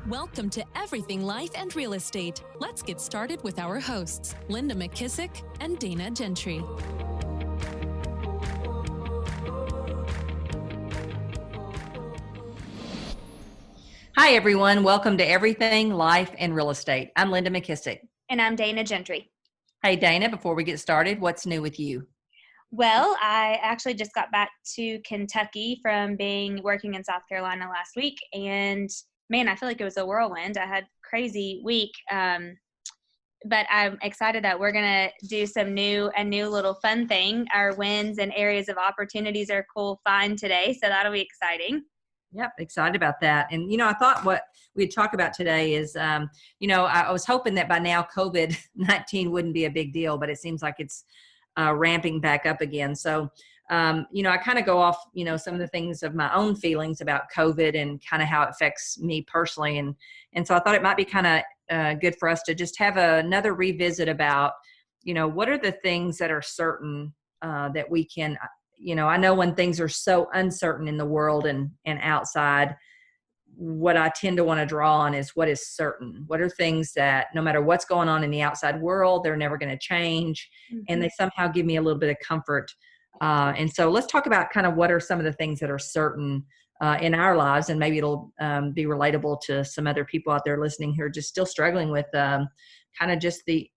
Welcome to Everything Life and Real Estate. Let's get started with our hosts, Linda McKissick and Dana Gentry. Hi, everyone. Welcome to Everything Life and Real Estate. I'm Linda McKissick. And I'm Dana Gentry. Hey, Dana, before we get started, what's new with you? Well, I actually just got back to Kentucky from working in South Carolina last week. And man, I feel like it was a whirlwind. I had a crazy week. But I'm excited that we're going to do a new little fun thing. Our wins and areas of opportunities are cool find today. So that'll be exciting. Yep, excited about that. And, I thought what we'd talk about today is, I was hoping that by now COVID-19 wouldn't be a big deal, but it seems like it's ramping back up again. So, I kind of go off, some of the things of my own feelings about COVID and kind of how it affects me personally. And so I thought it might be kind of good for us to just have another revisit about, what are the things that are certain that we can, I know when things are so uncertain in the world and outside, what I tend to want to draw on is what is certain. What are things that no matter what's going on in the outside world, they're never going to change. Mm-hmm. And they somehow give me a little bit of comfort. And so let's talk about kind of what are some of the things that are certain in our lives. And maybe it'll be relatable to some other people out there listening who are just still struggling with kind of just the,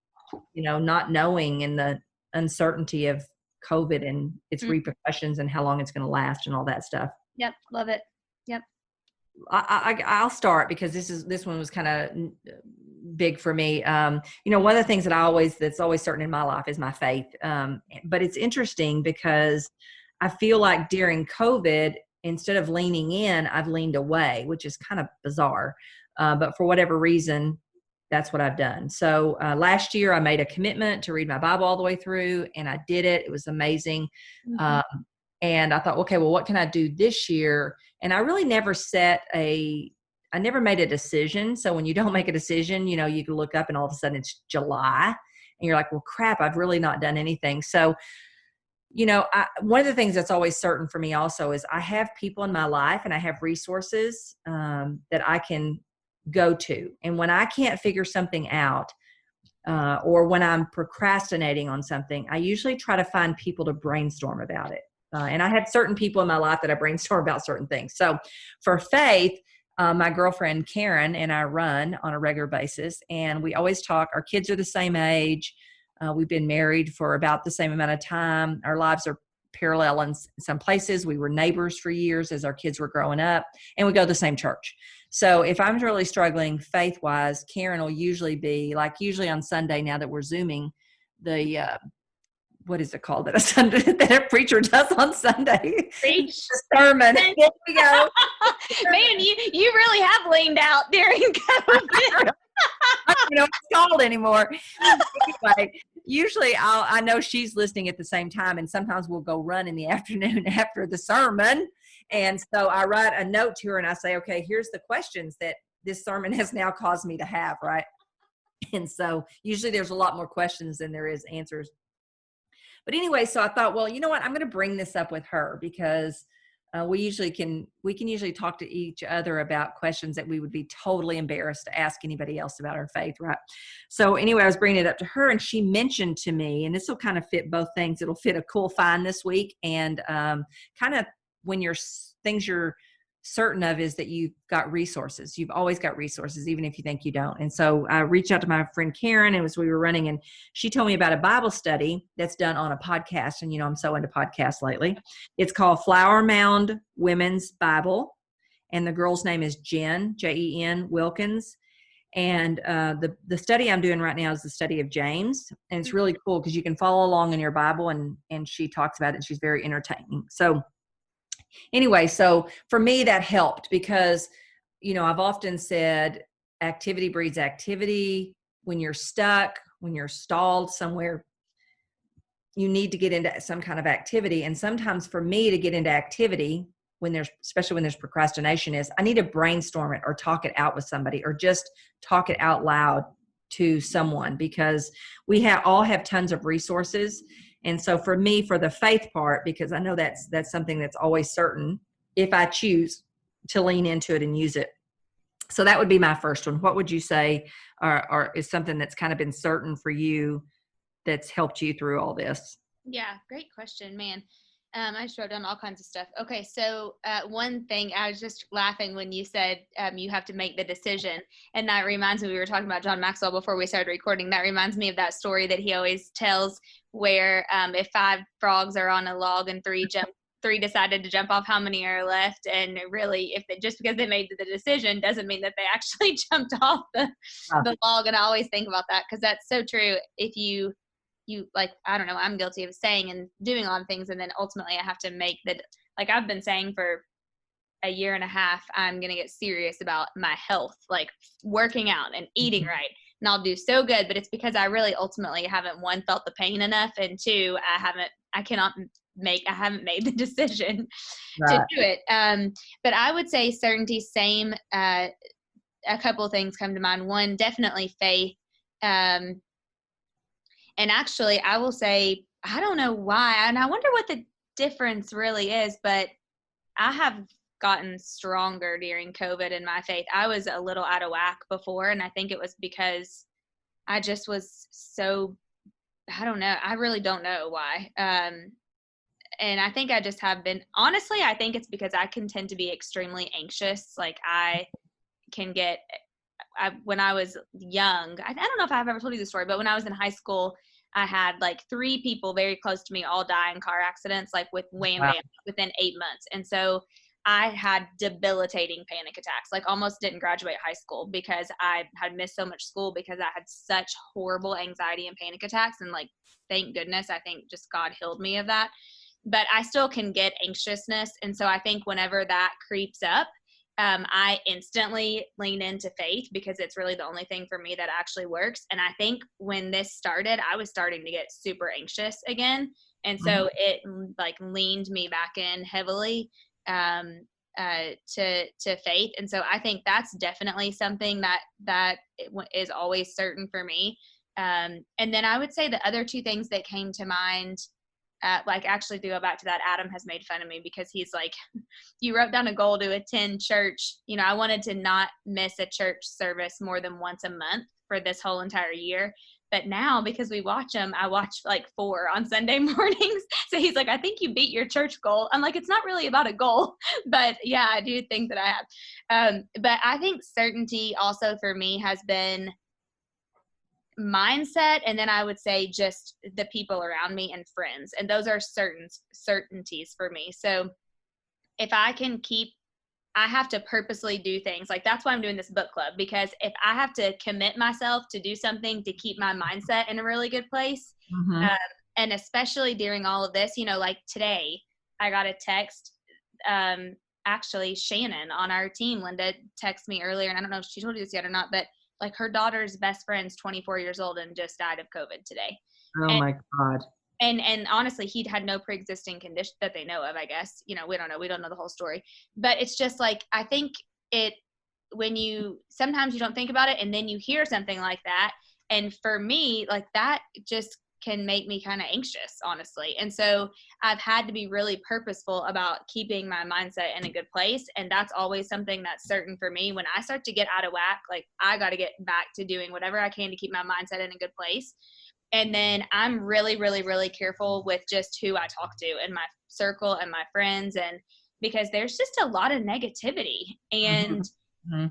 not knowing and the uncertainty of COVID and its repercussions and how long it's going to last and all that stuff. Yep. Love it. Yep. I'll start because this one was kind of big for me. One of the things that's always certain in my life is my faith. But it's interesting because I feel like during COVID, instead of leaning in, I've leaned away, which is kind of bizarre. But for whatever reason, that's what I've done. So last year I made a commitment to read my Bible all the way through, and I did it. It was amazing. Mm-hmm. And I thought, okay, well, what can I do this year? And I really never I never made a decision. So when you don't make a decision, you can look up and all of a sudden it's July and you're like, well, crap, I've really not done anything. So, one of the things that's always certain for me also is I have people in my life and I have resources that I can go to. And when I can't figure something out, or when I'm procrastinating on something, I usually try to find people to brainstorm about it. And I had certain people in my life that I brainstorm about certain things. So for faith, my girlfriend Karen and I run on a regular basis, and we always talk. Our kids are the same age. We've been married for about the same amount of time. Our lives are parallel in some places. We were neighbors for years as our kids were growing up, and we go to the same church. So if I'm really struggling faith-wise, Karen will usually on Sunday, now that we're Zooming, what is it called that a preacher does on Sunday? Preach. The sermon. There we go. Man, you really have leaned out during COVID. I don't know what it's called anymore. Anyway, usually I know she's listening at the same time, and sometimes we'll go run in the afternoon after the sermon. And so I write a note to her and I say, okay, here's the questions that this sermon has now caused me to have, right? And so usually there's a lot more questions than there is answers. But anyway, so I thought, well, you know what? I'm going to bring this up with her because we can usually talk to each other about questions that we would be totally embarrassed to ask anybody else about our faith, right? So anyway, I was bringing it up to her, and she mentioned to me, and this will kind of fit both things. It'll fit a cool find this week, and kind of when things you're certain of is that you've got resources. You've always got resources, even if you think you don't. And so I reached out to my friend Karen, and we were running, and she told me about a Bible study that's done on a podcast. And, I'm so into podcasts lately. It's called Flower Mound Women's Bible. And the girl's name is Jen, Jen Wilkins. And the study I'm doing right now is the study of James. And it's really cool because you can follow along in your Bible, and she talks about it, and she's very entertaining. So anyway, so for me, that helped because, I've often said activity breeds activity. When you're stuck, when you're stalled somewhere, you need to get into some kind of activity. And sometimes for me to get into activity, especially when there's procrastination, is I need to brainstorm it or talk it out with somebody or just talk it out loud to someone because we all have tons of resources. And so for me, for the faith part, because I know that's something that's always certain if I choose to lean into it and use it, So that would be my first one. What would you say or is something that's kind of been certain for you that's helped you through all this? Yeah, great question, man. I just wrote down all kinds of stuff. Okay, so one thing, I was just laughing when you said you have to make the decision. And that reminds me, we were talking about John Maxwell before we started recording. That reminds me of that story that he always tells where if 5 frogs are on a log and 3 decided to jump off, how many are left? And really, if they, just because they made the decision doesn't mean that they actually jumped off the log. And I always think about that because that's so true. If you like, I don't know, I'm guilty of saying and doing a lot of things, and then ultimately I have to make like I've been saying for a year and a half, I'm going to get serious about my health, like working out and eating right. And I'll do so good, but it's because I really ultimately haven't, one, felt the pain enough, and 2, I haven't made the decision to do it. But I would say certainty, same. A couple of things come to mind. One, definitely faith. And actually, I will say, I don't know why, and I wonder what the difference really is, but I have gotten stronger during COVID in my faith. I was a little out of whack before, and I think it was because I just was so, I don't know. I really don't know why. And I think I just have been, honestly, I think it's because I can tend to be extremely anxious. Like when I was young, I don't know if I've ever told you this story, but when I was in high school, I had like 3 people very close to me all die in car accidents, like with wham bam within 8 months. And so I had debilitating panic attacks, like almost didn't graduate high school because I had missed so much school because I had such horrible anxiety and panic attacks. And like, thank goodness, I think just God healed me of that. But I still can get anxiousness. And so I think whenever that creeps up, I instantly lean into faith because it's really the only thing for me that actually works. And I think when this started, I was starting to get super anxious again. And so it like leaned me back in heavily to faith. And so I think that's definitely something that is always certain for me. And then I would say the other 2 things that came to mind, like actually to go back to that, Adam has made fun of me because he's like, you wrote down a goal to attend church. You know, I wanted to not miss a church service more than once a month for this whole entire year. But now, because we watch them, I watch like 4 on Sunday mornings. So he's like, I think you beat your church goal. I'm like, it's not really about a goal, but yeah, I do think that I have. But I think certainty also for me has been mindset, and then I would say just the people around me and friends, and those are certainties for me. So if I have to purposely do things, like that's why I'm doing this book club, because if I have to commit myself to do something to keep my mindset in a really good place, and especially during all of this, you know, like today I got a text, actually Shannon on our team, Linda, texted me earlier, and I don't know if she told you this yet or not, but like her daughter's best friend's 24 years old and just died of COVID today. My God. And honestly, he'd had no pre-existing condition that they know of, I guess. You know, we don't know the whole story. But it's just like, I think sometimes you don't think about it and then you hear something like that. And for me, like that just can make me kind of anxious, honestly. And so I've had to be really purposeful about keeping my mindset in a good place. And that's always something that's certain for me. When I start to get out of whack, like I got to get back to doing whatever I can to keep my mindset in a good place. And then I'm really, really, really careful with just who I talk to in my circle and my friends. And because there's just a lot of negativity and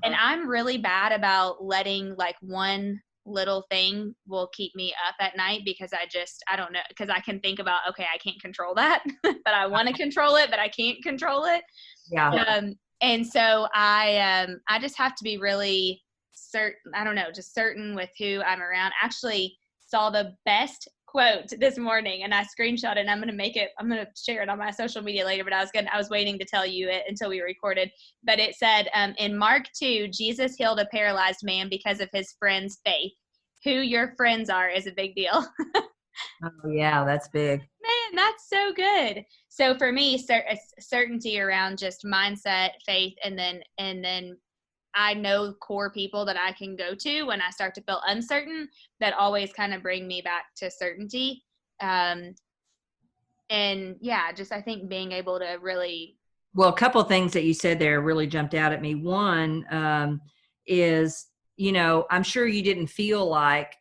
I'm really bad about letting like one little thing will keep me up at night because I don't know, because I can think about, okay, I can't control that, but I want to control it, but I can't control it. Yeah. And so I just have to be really certain, I don't know, just certain with who I'm around. Actually saw the best quote this morning and I screenshot it and I'm going to share it on my social media later, but I was waiting to tell you it until we recorded, but it said, in Mark 2, Jesus healed a paralyzed man because of his friend's faith. Who your friends are is a big deal. Oh yeah, that's big. Man, that's so good. So for me, certainty around just mindset, faith, and then I know core people that I can go to when I start to feel uncertain that always kind of bring me back to certainty. And yeah, just I think being able to really. Well, a couple of things that you said there really jumped out at me. One, is, I'm sure you didn't feel like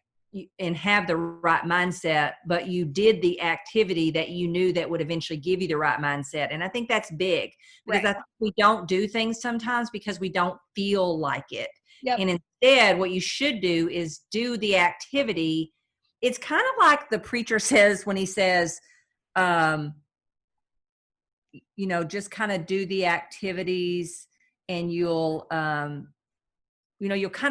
and have the right mindset, but you did the activity that you knew that would eventually give you the right mindset. And I think that's big, because Right. we don't do things sometimes because we don't feel like it. Yep. And instead, what you should do is do the activity. It's kind of like the preacher says when he says, just kind of do the activities and you'll kind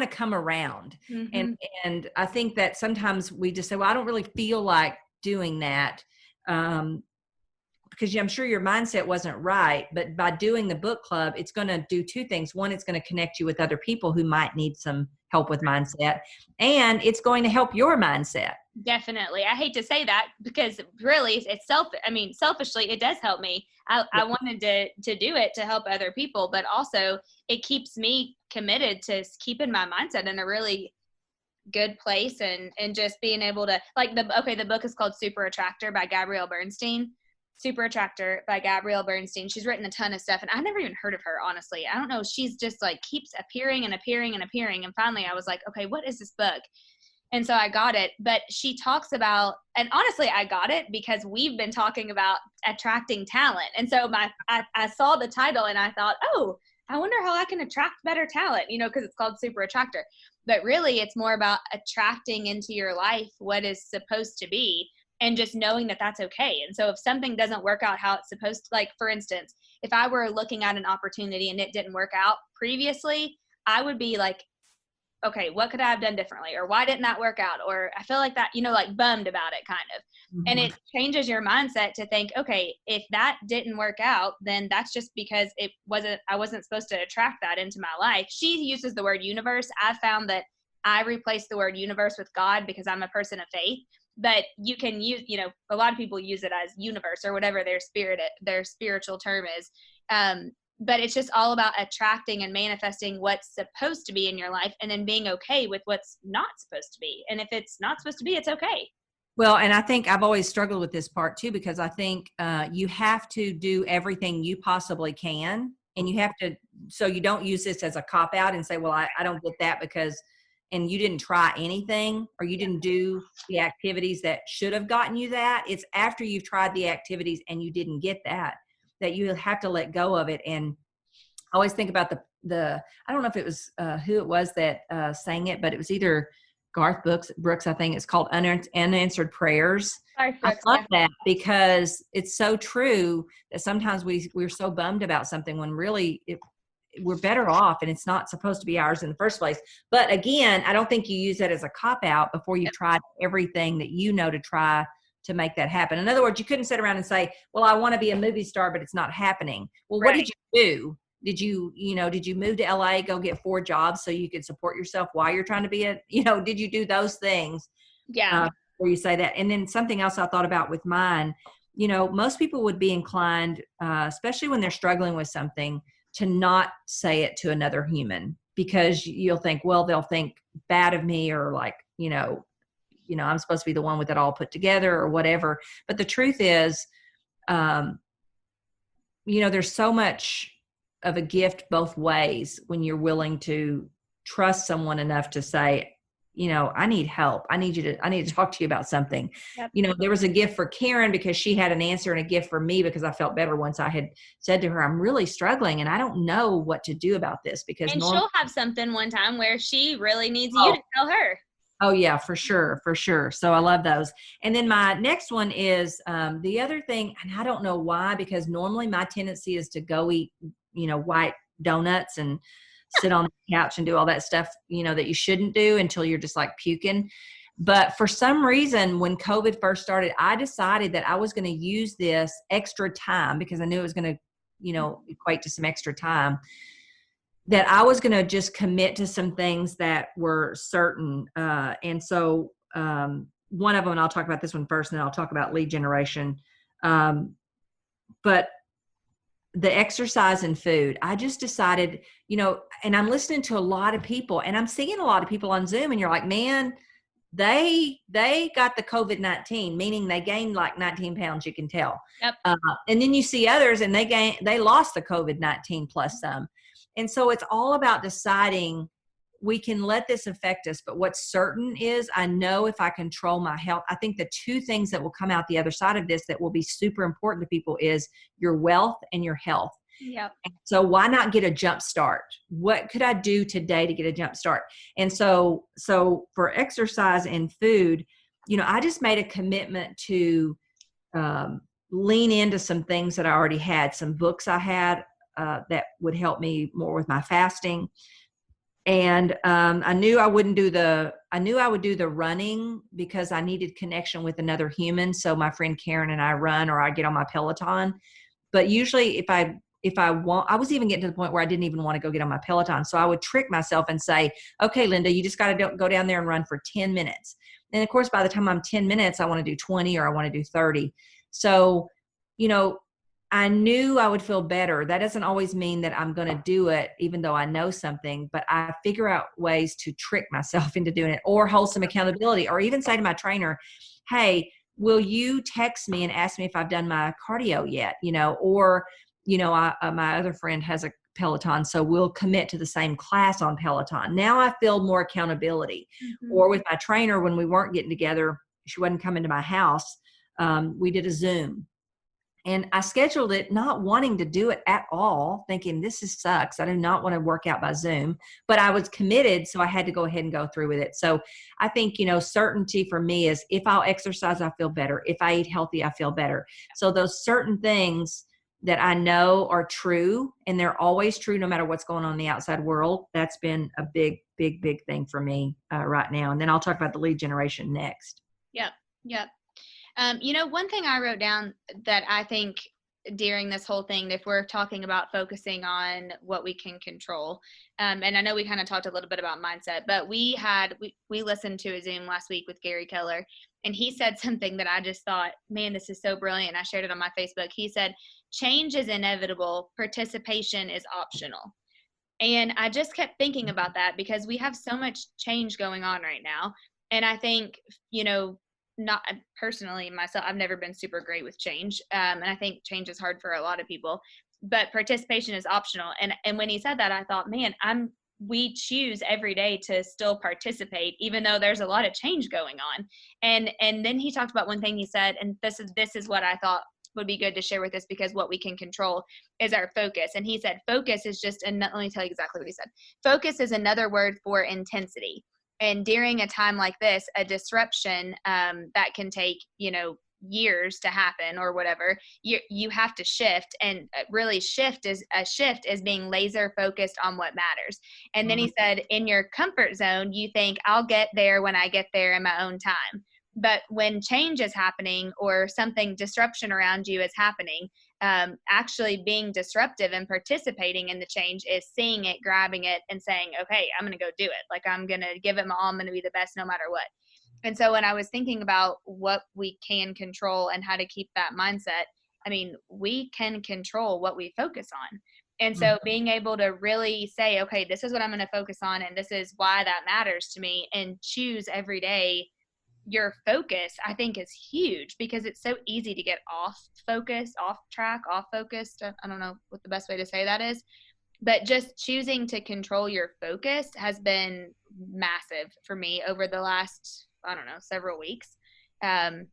of come around. Mm-hmm. And I think that sometimes we just say, well, I don't really feel like doing that. Because I'm sure your mindset wasn't right, but by doing the book club, it's going to do two things. One, it's going to connect you with other people who might need some help with mindset, and it's going to help your mindset. Definitely. I hate to say that because really selfishly, it does help me. I wanted to do it to help other people, but also it keeps me committed to keeping my mindset in a really good place and just being able to, like, the book is called Super Attractor by Gabrielle Bernstein. Super Attractor by Gabrielle Bernstein. She's written a ton of stuff, and I never even heard of her, honestly. I don't know. She's just like keeps appearing and appearing and appearing. And finally I was like, okay, what is this book? And so I got it. But she talks about, and honestly, I got it because we've been talking about attracting talent. And so I saw the title and I thought, oh, I wonder how I can attract better talent, because it's called Super Attractor. But really, it's more about attracting into your life what is supposed to be, and just knowing that that's okay. And so if something doesn't work out how it's supposed to, like, for instance, if I were looking at an opportunity and it didn't work out previously, I would be like, okay, what could I have done differently? Or why didn't that work out? Or I feel like that, like bummed about it kind of. Mm-hmm. And it changes your mindset to think, okay, if that didn't work out, then that's just because I wasn't supposed to attract that into my life. She uses the word universe. I found that I replaced the word universe with God because I'm a person of faith. But you can use, a lot of people use it as universe or whatever their spiritual term is. But it's just all about attracting and manifesting what's supposed to be in your life, and then being okay with what's not supposed to be. And if it's not supposed to be, it's okay. Well, and I think I've always struggled with this part too, because I think you have to do everything you possibly can. And you have to, so you don't use this as a cop out and say, well, I don't get that because, and you didn't try anything, or you didn't do the activities that should have gotten you that. It's after you've tried the activities and you didn't get that you have to let go of it. And I always think about the I don't know if it was who it was that sang it, but it was either Garth Brooks, I think. It's called Unanswered Prayers. I love that because it's so true that sometimes we're so bummed about something when really we're better off and it's not supposed to be ours in the first place. But again, I don't think you use that as a cop-out before you've tried everything that to try to make that happen. In other words, you couldn't sit around and say, well, I want to be a movie star, but it's not happening. Well, right. What did you do? Did you move to LA, go get 4 jobs so you could support yourself while you're trying to be did you do those things? Yeah. Where you say that. And then something else I thought about with mine, most people would be inclined, especially when they're struggling with something, to not say it to another human, because you'll think, well, they'll think bad of me, or like, I'm supposed to be the one with it all put together or whatever. But the truth is, there's so much of a gift both ways when you're willing to trust someone enough to say, I need help. I need to talk to you about something. Yep. There was a gift for Karen because she had an answer, and a gift for me because I felt better once I had said to her, I'm really struggling and I don't know what to do about this. Because she'll have something one time where she really needs you to tell her. Oh yeah, for sure. So I love those. And then my next one is the other thing, and I don't know why, because normally my tendency is to go eat, white donuts and sit on the couch and do all that stuff, that you shouldn't do until you're just like puking. But for some reason, when COVID first started, I decided that I was going to use this extra time, because I knew it was going to, equate to some extra time, that I was going to just commit to some things that were certain. And so one of them, and I'll talk about this one first, and then I'll talk about lead generation. But the exercise and food, I just decided, and I'm listening to a lot of people, and I'm seeing a lot of people on Zoom, and you're like, man, they got the COVID-19, meaning they gained like 19 pounds, you can tell. Yep. And then you see others and they lost the COVID-19 plus some. And so it's all about deciding we can let this affect us, but what's certain is I know if I control my health, I think the two things that will come out the other side of this that will be super important to people is your wealth and your health. Yep. So why not get a jump start? What could I do today to get a jump start? And so for exercise and food, I just made a commitment to lean into some things that I already had, some books I had that would help me more with my fasting. And I knew I would do the running because I needed connection with another human. So my friend Karen and I run, or I get on my Peloton. But usually if I want, I was even getting to the point where I didn't even want to go get on my Peloton. So I would trick myself and say, okay, Linda, you just got to go down there and run for 10 minutes. And of course, by the time I'm 10 minutes, I want to do 20 or I want to do 30. So, I knew I would feel better. That doesn't always mean that I'm going to do it, even though I know something, but I figure out ways to trick myself into doing it, or hold some accountability, or even say to my trainer, hey, will you text me and ask me if I've done my cardio yet? My other friend has a Peloton, so we'll commit to the same class on Peloton. Now I feel more accountability. Mm-hmm. Or with my trainer, when we weren't getting together, she wasn't coming to my house. We did a Zoom. And I scheduled it not wanting to do it at all, thinking this sucks. I do not want to work out by Zoom, but I was committed, so I had to go ahead and go through with it. So I think, certainty for me is if I'll exercise, I feel better. If I eat healthy, I feel better. So those certain things that I know are true, and they're always true no matter what's going on in the outside world, that's been a big, big, big thing for me right now. And then I'll talk about the lead generation next. Yep. One thing I wrote down that I think during this whole thing, if we're talking about focusing on what we can control, and I know we kind of talked a little bit about mindset, but we listened to a Zoom last week with Gary Keller, and he said something that I just thought, man, this is so brilliant. I shared it on my Facebook. He said, change is inevitable. Participation is optional. And I just kept thinking about that because we have so much change going on right now. And I think, not personally myself, I've never been super great with change. And I think change is hard for a lot of people, but participation is optional. And when he said that, I thought, man, we choose every day to still participate, even though there's a lot of change going on. And then he talked about one thing he said, and this is what I thought would be good to share with us, because what we can control is our focus. And he said, focus is just, and let me tell you exactly what he said. Focus is another word for intensity. And during a time like this, a disruption that can take, years to happen or whatever, you have to shift, and really shift is being laser focused on what matters. And then he said, in your comfort zone, you think I'll get there when I get there in my own time. But when change is happening or disruption around you is happening, actually being disruptive and participating in the change is seeing it, grabbing it, and saying, okay, I'm going to go do it. Like, I'm going to give it my all. I'm going to be the best no matter what. And so when I was thinking about what we can control and how to keep that mindset, I mean, we can control what we focus on. And so being able to really say, okay, this is what I'm going to focus on, and this is why that matters to me, and choose every day your focus, I think, is huge, because it's so easy to get off focus, off track, off focused. I don't know what the best way to say that is, but just choosing to control your focus has been massive for me over the last, several weeks. And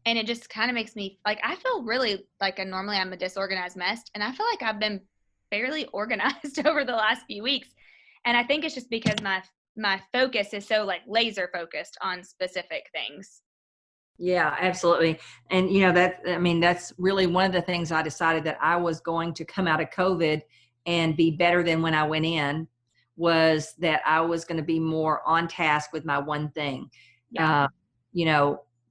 it just kind of makes me like, I feel really like normally I'm a disorganized mess, and I feel like I've been fairly organized over the last few weeks. And I think it's just because my focus is so laser focused on specific things. Yeah, absolutely. And that's really one of the things I decided that I was going to come out of COVID and be better than when I went in, was that I was going to be more on task with my one thing. Yeah.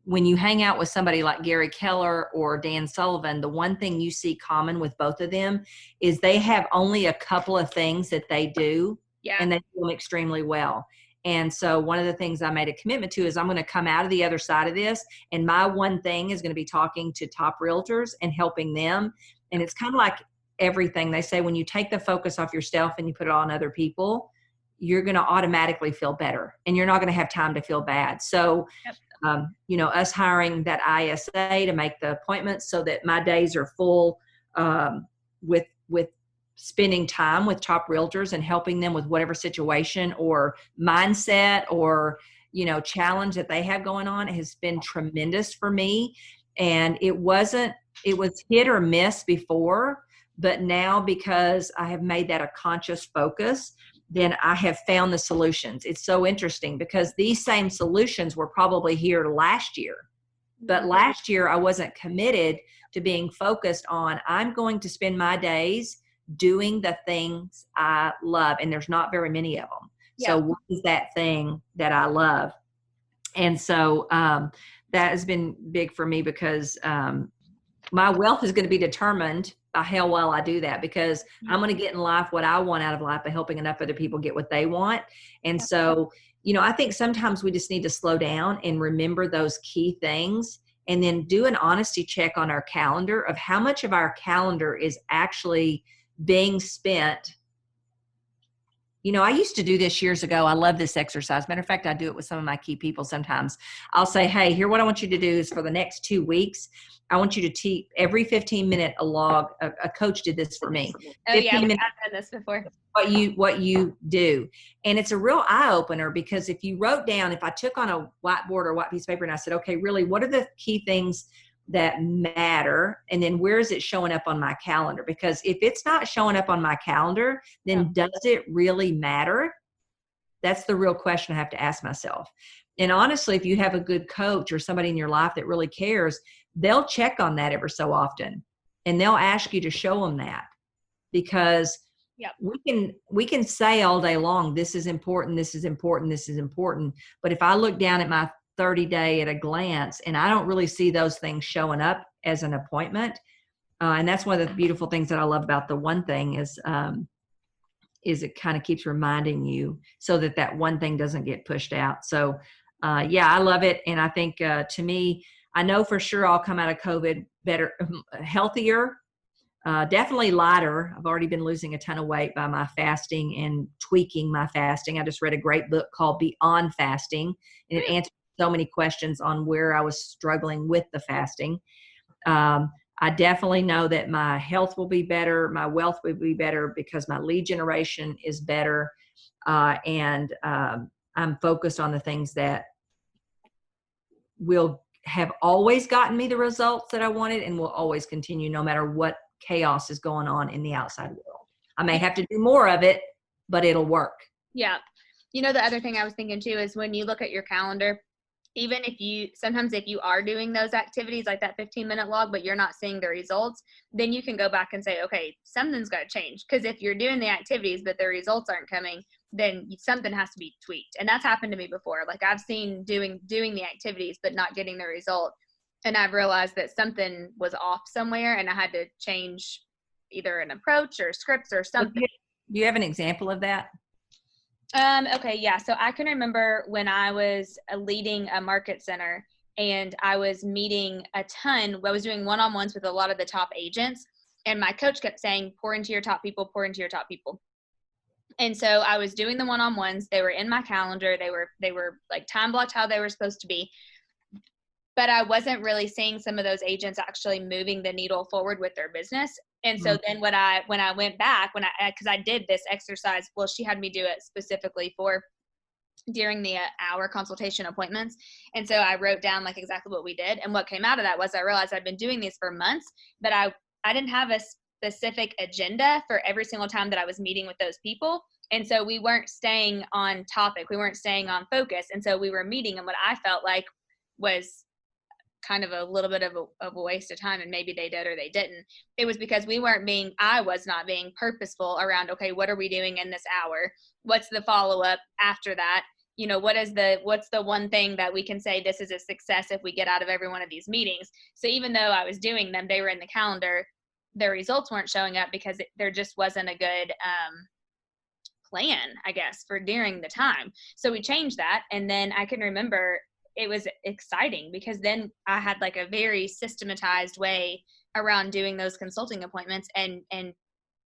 When you hang out with somebody like Gary Keller or Dan Sullivan, the one thing you see common with both of them is they have only a couple of things that they do. Yeah. And they do them extremely well. And so one of the things I made a commitment to is I'm going to come out of the other side of this, and my one thing is going to be talking to top realtors and helping them. And it's kind of like everything. They say when you take the focus off yourself and you put it on other people, you're going to automatically feel better, and you're not going to have time to feel bad. So, us hiring that ISA to make the appointments so that my days are full with spending time with top realtors and helping them with whatever situation or mindset or, challenge that they have going on has been tremendous for me. And it was hit or miss before, but now because I have made that a conscious focus, then I have found the solutions. It's so interesting because these same solutions were probably here last year. But last year I wasn't committed to being focused on, I'm going to spend my days doing the things I love. And there's not very many of them. Yeah. So what is that thing that I love? And so that has been big for me because my wealth is going to be determined by how well I do that, because I'm going to get in life what I want out of life by helping enough other people get what they want. And so, I think sometimes we just need to slow down and remember those key things and then do an honesty check on our calendar of how much of our calendar is actually being spent. I used to do this years ago. I love this exercise. Matter of fact, I do it with some of my key people sometimes. I'll say, hey, here, what I want you to do is for the next 2 weeks, I want you to teach every 15-minute a log. A coach did this for me. Oh, yeah, I've done this before. What you do. And it's a real eye-opener because if you wrote down, if I took on a whiteboard or white piece of paper and I said, okay, really, what are the key things that matter, and then where is it showing up on my calendar? Because if it's not showing up on my calendar, then does it really matter? That's the real question I have to ask myself. And honestly, if you have a good coach or somebody in your life that really cares, they'll check on that ever so often, and they'll ask you to show them that, because we can say all day long, this is important, this is important, this is important. But if I look down at my 30-day at a glance and I don't really see those things showing up as an appointment, and that's one of the beautiful things that I love about the one thing is it kind of keeps reminding you so that one thing doesn't get pushed out. So I love it. And I think to me, I know for sure I'll come out of COVID better, healthier, definitely lighter. I've already been losing a ton of weight by my fasting and tweaking my fasting. I just read a great book called Beyond Fasting, and it answers so many questions on where I was struggling with the fasting. I definitely know that my health will be better. My wealth will be better because my lead generation is better. And I'm focused on the things that will have always gotten me the results that I wanted and will always continue no matter what chaos is going on in the outside world. I may have to do more of it, but it'll work. Yeah. The other thing I was thinking too is when you look at your calendar, even if you are doing those activities like that 15-minute log, but you're not seeing the results, then you can go back and say, okay, something's got to change. Because if you're doing the activities, but the results aren't coming, then something has to be tweaked. And that's happened to me before. Like I've seen doing the activities, but not getting the result. And I've realized that something was off somewhere and I had to change either an approach or scripts or something. Do you have an example of that? Okay, yeah. So I can remember when I was leading a market center and I was meeting a ton. I was doing one-on-ones with a lot of the top agents, and my coach kept saying, pour into your top people, pour into your top people. And so I was doing the one-on-ones. They were in my calendar. They were like time blocked how they were supposed to be. But I wasn't really seeing some of those agents actually moving the needle forward with their business. And so then when I went back, because I did this exercise, well, she had me do it specifically for during the hour consultation appointments. And so I wrote down like exactly what we did. And what came out of that was I realized I'd been doing these for months, but I didn't have a specific agenda for every single time that I was meeting with those people. And so we weren't staying on topic. We weren't staying on focus. And so we were meeting, and what I felt like was kind of a little bit of a waste of time, and maybe they did or they didn't. It was because I was not being purposeful around, okay, what are we doing in this hour? What's the follow-up after that? What's the one thing that we can say this is a success if we get out of every one of these meetings? So even though I was doing them, they were in the calendar, their results weren't showing up because there just wasn't a good plan, I guess, for during the time. So we changed that. And then I can remember it was exciting because then I had like a very systematized way around doing those consulting appointments, and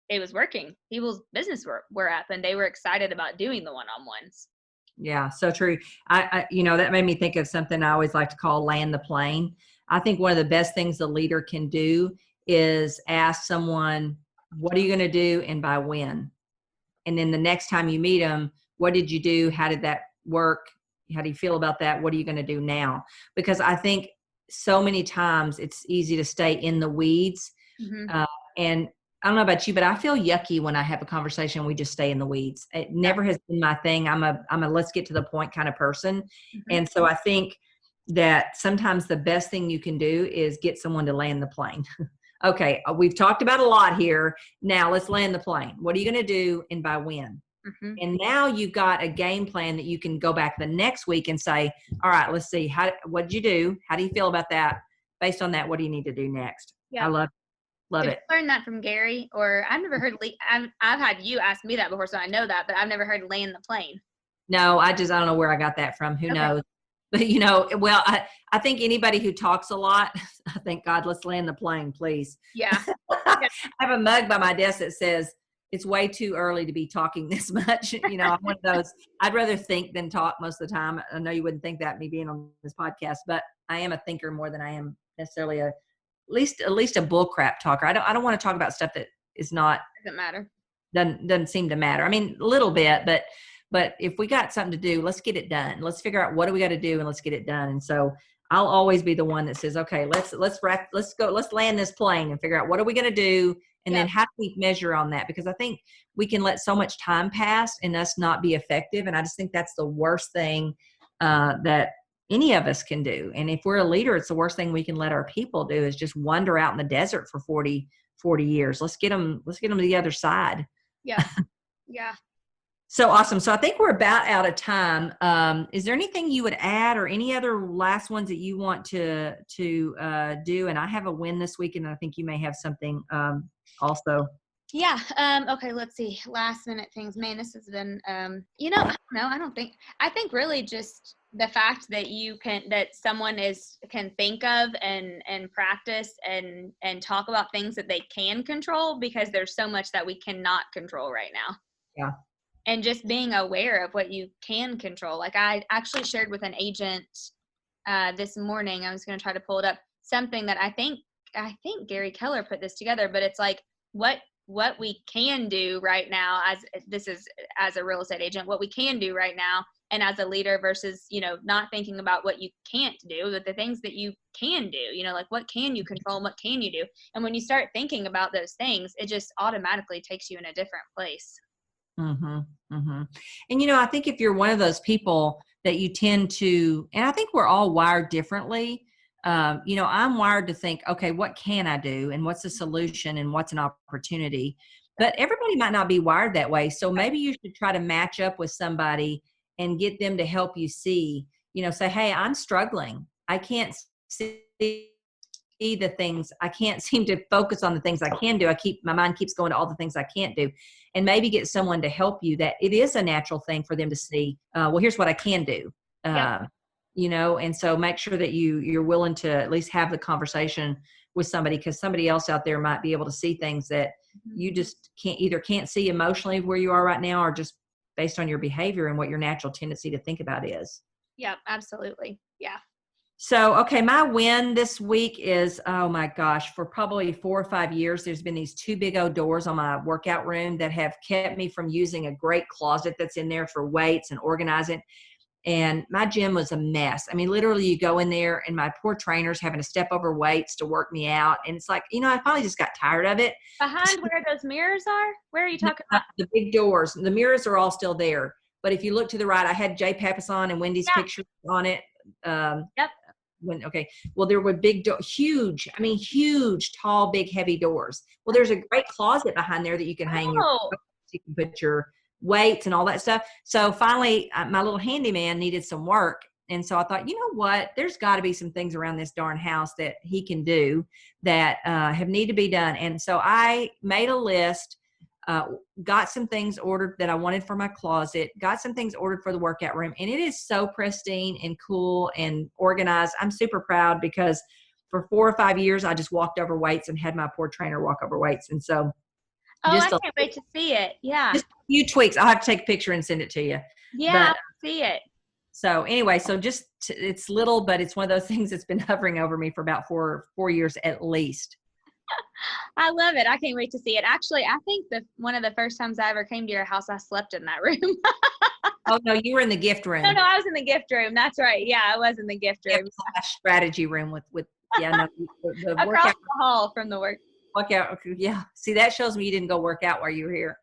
it was working. People's business were up and they were excited about doing the one-on-ones. Yeah, so true. I that made me think of something I always like to call land the plane. I think one of the best things a leader can do is ask someone What are you going to do and by when? And then the next time you meet them, what did you do? How did that work? How do you feel about that? What are you going to do now? Because I think so many times it's easy to stay in the weeds. Mm-hmm. And I don't know about you, but I feel yucky when I have a conversation. We just stay in the weeds. It never has been my thing. I'm a let's get to the point kind of person. Mm-hmm. And so I think that sometimes the best thing you can do is get someone to land the plane. Okay, we've talked about a lot here. Now let's land the plane. What are you going to do and by when? Mm-hmm. And now you've got a game plan that you can go back the next week and say, all right, let's see. What did you do? How do you feel about that? Based on that, what do you need to do next? Yeah. I love Did it. you learn that from Gary? Or I've never heard, I've had you ask me that before, so I know that, but I've never heard land the plane. No, I don't know where I got that from. Who knows? But well, I think anybody who talks a lot, I think, God, let's land the plane, please. Yeah. I have a mug by my desk that says, it's way too early to be talking this much. I'm one of those, I'd rather think than talk most of the time. I know you wouldn't think that, me being on this podcast, but I am a thinker more than I am necessarily at least a bull crap talker. I don't want to talk about stuff that is not, Doesn't matter. Doesn't seem to matter. I mean, a little bit, but if we got something to do, let's get it done. Let's figure out what do we got to do and let's get it done. And so I'll always be the one that says, okay, let's land this plane and figure out what are we going to do. And then how do we measure on that? Because I think we can let so much time pass and us not be effective. And I just think that's the worst thing that any of us can do. And if we're a leader, it's the worst thing we can let our people do is just wander out in the desert for 40 years. Let's get them to the other side. Yeah. Yeah. So awesome. So I think we're about out of time. Is there anything you would add or any other last ones that you want to do? And I have a win this week, and I think you may have something also. Yeah. Okay. Let's see. Last minute things. Man, this has been, I don't know. I think really just the fact that someone can think of and practice and talk about things that they can control, because there's so much that we cannot control right now. Yeah. And just being aware of what you can control. Like I actually shared with an agent this morning, I was going to try to pull it up, something that I think Gary Keller put this together, but it's like what we can do right now as a real estate agent, what we can do right now and as a leader versus, not thinking about what you can't do, but the things that you can do, like what can you control and what can you do? And when you start thinking about those things, it just automatically takes you in a different place. Mm-hmm. Mm-hmm. And, I think if you're one of those people that you tend to, and I think we're all wired differently. I'm wired to think, okay, what can I do? And what's the solution and what's an opportunity? But everybody might not be wired that way. So maybe you should try to match up with somebody and get them to help you see, say, hey, I'm struggling. I can't see the things. I can't seem to focus on the things I can do. My mind keeps going to all the things I can't do, and maybe get someone to help you that it is a natural thing for them to see, well, here's what I can do. And so make sure that you're willing to at least have the conversation with somebody, because somebody else out there might be able to see things that you just can't see emotionally where you are right now, or just based on your behavior and what your natural tendency to think about is. Yeah, absolutely. Yeah. So, okay, my win this week is, oh my gosh, for probably 4 or 5 years, there's been these 2 big old doors on my workout room that have kept me from using a great closet that's in there for weights and organizing. And my gym was a mess. I mean, literally you go in there and my poor trainer's having to step over weights to work me out. And it's like, I finally just got tired of it. Behind where those mirrors are? Where are you talking about? The big doors. The mirrors are all still there. But if you look to the right, I had Jay Papasan and Wendy's picture on it. Yep. Well, there were huge, tall, big, heavy doors. Well, there's a great closet behind there that you can hang you can put your weights and all that stuff. So finally, my little handyman needed some work. And so I thought, you know what, there's got to be some things around this darn house that he can do that need to be done. And so I made a list, got some things ordered that I wanted for my closet, got some things ordered for the workout room. And it is so pristine and cool and organized. I'm super proud because for 4 or 5 years, I just walked over weights and had my poor trainer walk over weights. And so I can't wait to see it. Yeah. Just a few tweaks. I'll have to take a picture and send it to you. Yeah, I'll see it. So anyway, it's little, but it's one of those things that's been hovering over me for about four years at least. I love it. I can't wait to see it. Actually, I think one of the first times I ever came to your house, I slept in that room. Oh no, you were in the gift room. No, I was in the gift room. That's right. Yeah, I was in the gift room. Strategy room with yeah, no, the Across workout. the hall from the Workout. Yeah. See, that shows me you didn't go work out while you were here.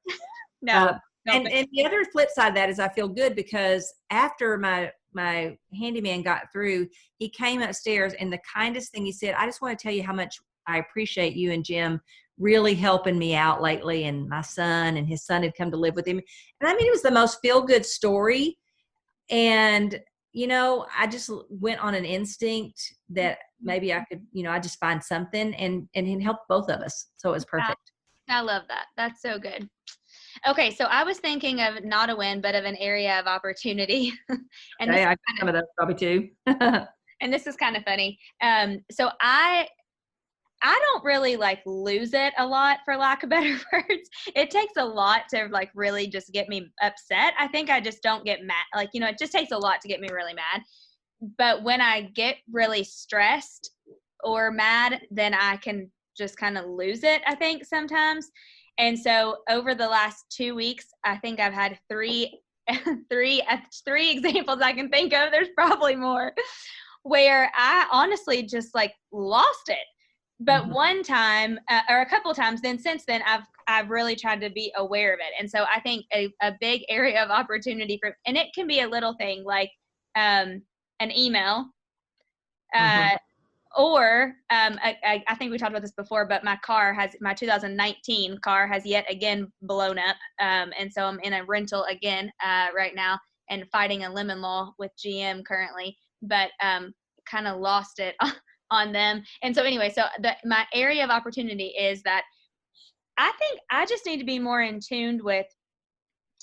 No. And the other flip side of that is I feel good because after my handyman got through, he came upstairs and the kindest thing he said, I just want to tell you how much I appreciate you and Jim really helping me out lately. And my son and his son had come to live with him. And I mean, it was the most feel good story. And, I just went on an instinct that maybe I could, I just find something and it helped both of us. So it was perfect. I love that. That's so good. Okay, so I was thinking of not a win, but of an area of opportunity. And I got some of those probably too. And this is kind of funny. So I don't really like lose it a lot, for lack of better words. It takes a lot to like really just get me upset. I think I just don't get mad. Like, it just takes a lot to get me really mad. But when I get really stressed or mad, then I can just kind of lose it, I think, sometimes. And so over the last 2 weeks, I think I've had three examples I can think of. There's probably more where I honestly just like lost it. But one time or a couple of times, then since then, I've really tried to be aware of it. And so I think a big area of opportunity and it can be a little thing like an email. Or I think we talked about this before, but my 2019 car has yet again blown up. And so I'm in a rental again right now and fighting a lemon law with GM currently, but kind of lost it on them. And so anyway, so my area of opportunity is that I think I just need to be more in tune with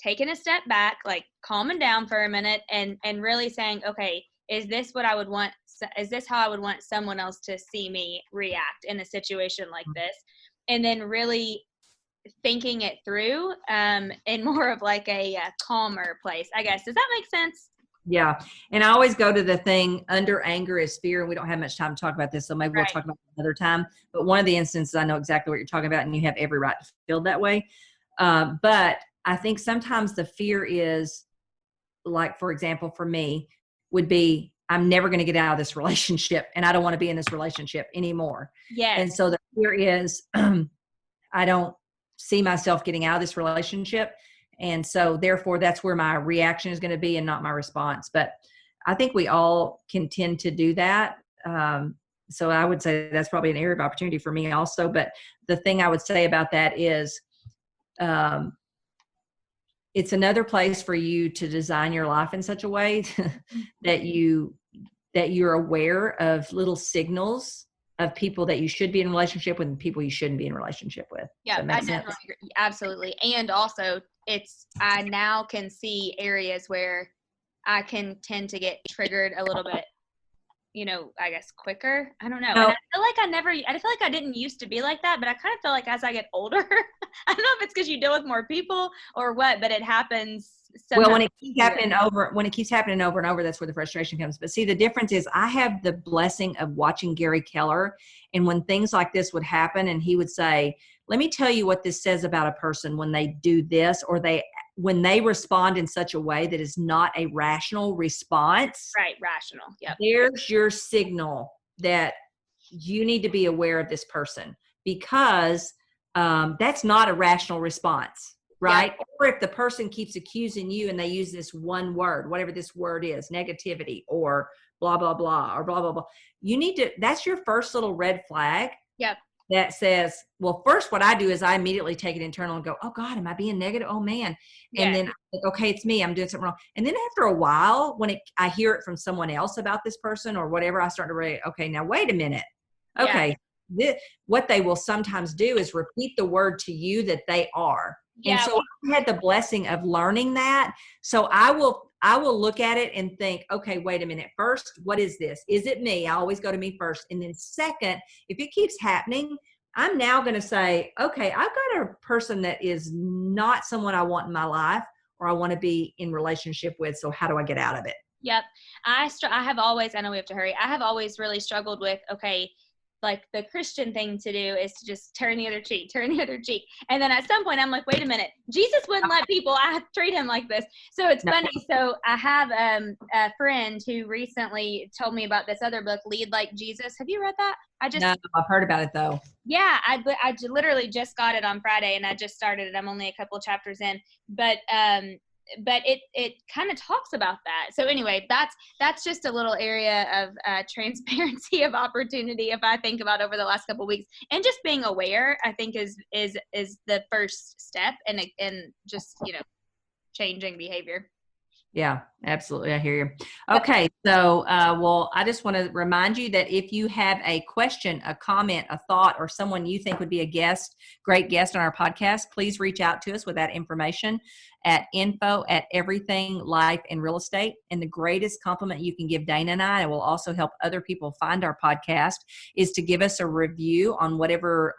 taking a step back, like calming down for a minute and really saying, okay, is this what I would want? Is this how I would want someone else to see me react in a situation like this? And then really thinking it through in more of like a calmer place, I guess. Does that make sense? Yeah. And I always go to the thing, under anger is fear. And we don't have much time to talk about this, so maybe we'll talk about it another time. But one of the instances, I know exactly what you're talking about, and you have every right to feel that way. But I think sometimes the fear is, like, for example, for me, would be, I'm never going to get out of this relationship and I don't want to be in this relationship anymore. Yes. And so the fear is, I don't see myself getting out of this relationship. And so therefore that's where my reaction is going to be and not my response. But I think we all can tend to do that. So I would say that's probably an area of opportunity for me also. But the thing I would say about that is, it's another place for you to design your life in such a way that you're aware of little signals of people that you should be in a relationship with and people you shouldn't be in a relationship with. Yeah, I definitely agree. Absolutely. And also I now can see areas where I can tend to get triggered a little bit, I guess quicker. I don't know. And I feel like I didn't used to be like that, but I kind of feel like as I get older, I don't know if it's because you deal with more people or what, but it happens. Well, when it keeps happening over and over, that's where the frustration comes. But see, the difference is I have the blessing of watching Gary Keller. And when things like this would happen and he would say, let me tell you what this says about a person when they do this, or when they respond in such a way that is not a rational response. Right. Rational. Yep. There's your signal that you need to be aware of this person, because that's not a rational response. Right. Yeah. Or if the person keeps accusing you and they use this one word, whatever this word is, negativity or blah, blah, blah, or blah, blah, blah. That's your first little red flag. Yep. That says, well, first what I do is I immediately take it internal and go, oh God, am I being negative? Oh man. And then, okay, it's me, I'm doing something wrong. And then after a while, when I hear it from someone else about this person or whatever, I start to read, okay, now wait a minute. Okay. Yeah. What they will sometimes do is repeat the word to you that they are. Yeah. And so I had the blessing of learning that. So I will look at it and think, okay, wait a minute. First, what is this? Is it me? I always go to me first. And then second, if it keeps happening, I'm now going to say, okay, I've got a person that is not someone I want in my life or I want to be in relationship with. So how do I get out of it? Yep. I have always, I know we have to hurry. I have always really struggled with, okay, like the Christian thing to do is to just turn the other cheek. And then at some point I'm like, wait a minute, Jesus wouldn't let people treat him like this. So it's funny. So I have a friend who recently told me about this other book, Lead Like Jesus. Have you read that? No, I've heard about it though. Yeah, I literally just got it on Friday and I just started it. I'm only a couple chapters in, but it kind of talks about that. So anyway, that's just a little area of transparency of opportunity. If I think about over the last couple of weeks, and just being aware, I think is the first step in just, changing behavior. Yeah, absolutely. I hear you. Okay. So, well, I just want to remind you that if you have a question, a comment, a thought, or someone you think would be a great guest on our podcast, please reach out to us with that information at info@everything life and real estate. And the greatest compliment you can give Dana and I, and will also help other people find our podcast, is to give us a review on whatever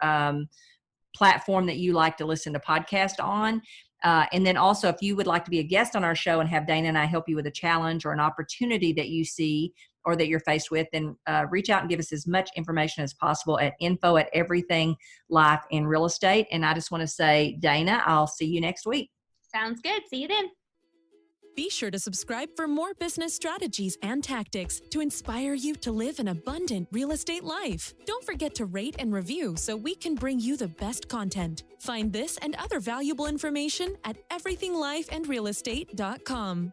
platform that you like to listen to podcast on. And then also, if you would like to be a guest on our show and have Dana and I help you with a challenge or an opportunity that you see or that you're faced with, then reach out and give us as much information as possible at info@everything life and real estate. And I just want to say, Dana, I'll see you next week. Sounds good. See you then. Be sure to subscribe for more business strategies and tactics to inspire you to live an abundant real estate life. Don't forget to rate and review so we can bring you the best content. Find this and other valuable information at everythinglifeandrealestate.com.